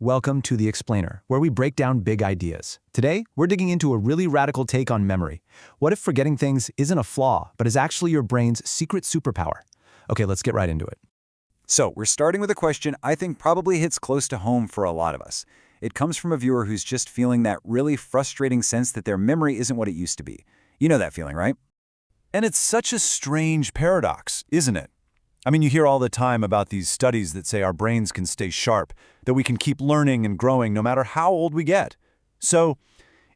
Welcome to The Explainer, where we break down big ideas. Today, we're digging into a really radical take on memory. What if forgetting things isn't a flaw, but is actually your brain's secret superpower? Okay, let's get right into it. So, we're starting with a question I think probably hits close to home for a lot of us. It comes from a viewer who's just feeling that really frustrating sense that their memory isn't what it used to be. You know that feeling, right? And it's such a strange paradox, isn't it? I mean, you hear all the time about these studies that say our brains can stay sharp, that we can keep learning and growing no matter how old we get. So,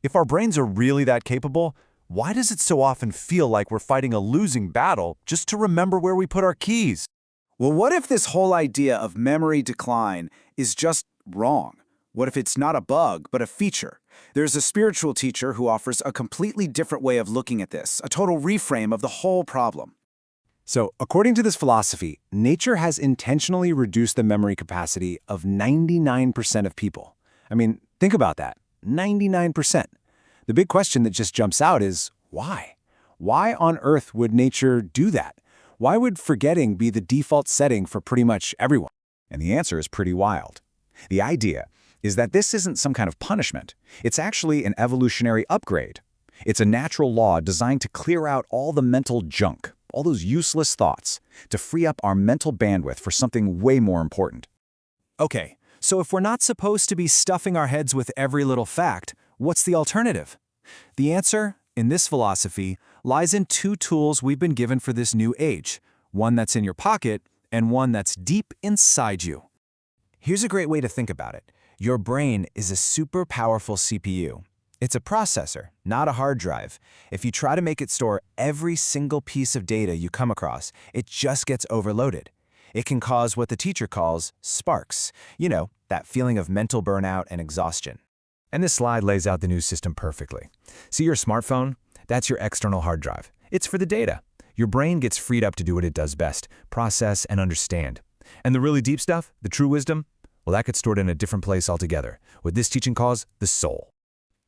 if our brains are really that capable, why does it so often feel like we're fighting a losing battle just to remember where we put our keys? Well, what if this whole idea of memory decline is just wrong? What if it's not a bug, but a feature? There's a spiritual teacher who offers a completely different way of looking at this, a total reframe of the whole problem. So, according to this philosophy, nature has intentionally reduced the memory capacity of 99% of people. I mean, think about that, 99%. The big question that just jumps out is, why? Why on earth would nature do that? Why would forgetting be the default setting for pretty much everyone? And the answer is pretty wild. The idea is that this isn't some kind of punishment. It's actually an evolutionary upgrade. It's a natural law designed to clear out all the mental junk, all those useless thoughts, to free up our mental bandwidth for something way more important. Okay, so if we're not supposed to be stuffing our heads with every little fact, what's the alternative? The answer, in this philosophy, lies in two tools we've been given for this new age, one that's in your pocket and one that's deep inside you. Here's a great way to think about it. Your brain is a super powerful CPU. It's a processor, not a hard drive. If you try to make it store every single piece of data you come across, it just gets overloaded. It can cause what the teacher calls sparks. You know, that feeling of mental burnout and exhaustion. And this slide lays out the new system perfectly. See your smartphone? That's your external hard drive. It's for the data. Your brain gets freed up to do what it does best, process and understand. And the really deep stuff, the true wisdom, well, that gets stored in a different place altogether, what this teaching calls the soul.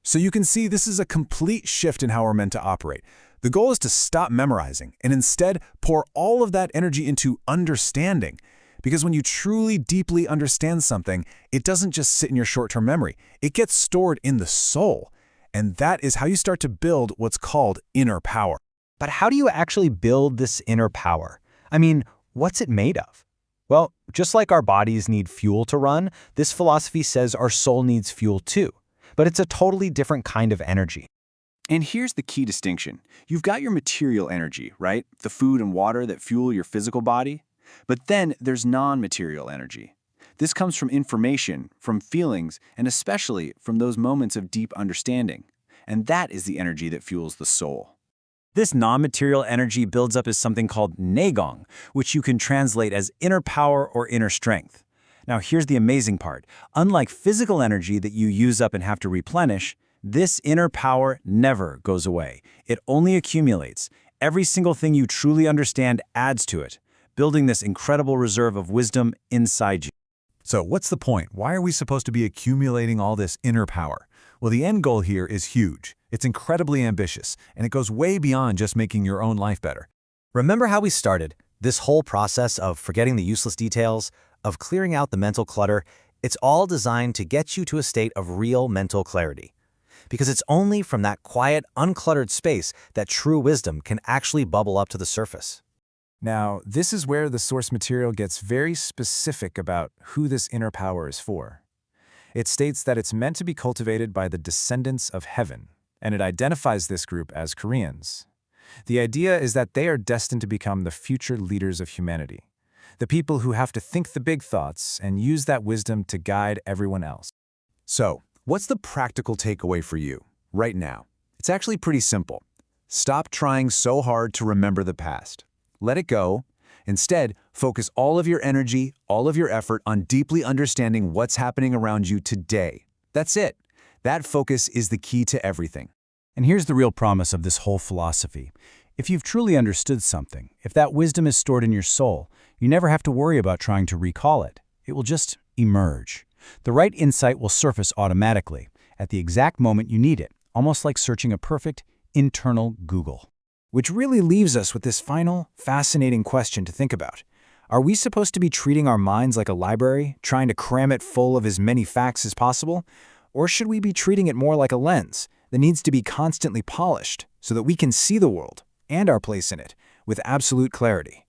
So you can see this is a complete shift in how we're meant to operate. The goal is to stop memorizing and instead pour all of that energy into understanding. Because when you truly deeply understand something, it doesn't just sit in your short-term memory. It gets stored in the soul. And that is how you start to build what's called inner power. But how do you actually build this inner power? I mean, what's it made of? Well, just like our bodies need fuel to run, this philosophy says our soul needs fuel too. But it's a totally different kind of energy. And here's the key distinction. You've got your material energy, right? The food and water that fuel your physical body. But then there's non-material energy. This comes from information, from feelings, and especially from those moments of deep understanding. And that is the energy that fuels the soul. This non-material energy builds up as something called negong, which you can translate as inner power or inner strength. Now, here's the amazing part. Unlike physical energy that you use up and have to replenish, this inner power never goes away. It only accumulates. Every single thing you truly understand adds to it, building this incredible reserve of wisdom inside you. So what's the point? Why are we supposed to be accumulating all this inner power? Well, the end goal here is huge. It's incredibly ambitious, and it goes way beyond just making your own life better. Remember how we started? This whole process of forgetting the useless details, of clearing out the mental clutter, it's all designed to get you to a state of real mental clarity. Because it's only from that quiet, uncluttered space that true wisdom can actually bubble up to the surface. Now, this is where the source material gets very specific about who this inner power is for. It states that it's meant to be cultivated by the descendants of heaven, and it identifies this group as Koreans. The idea is that they are destined to become the future leaders of humanity, the people who have to think the big thoughts and use that wisdom to guide everyone else. So, what's the practical takeaway for you right now? It's actually pretty simple. Stop trying so hard to remember the past. Let it go. Instead, focus all of your energy, all of your effort on deeply understanding what's happening around you today. That's it. That focus is the key to everything. And here's the real promise of this whole philosophy. If you've truly understood something, if that wisdom is stored in your soul, you never have to worry about trying to recall it. It will just emerge. The right insight will surface automatically at the exact moment you need it, almost like searching a perfect internal Google. Which really leaves us with this final, fascinating question to think about. Are we supposed to be treating our minds like a library, trying to cram it full of as many facts as possible? Or should we be treating it more like a lens that needs to be constantly polished so that we can see the world and our place in it with absolute clarity?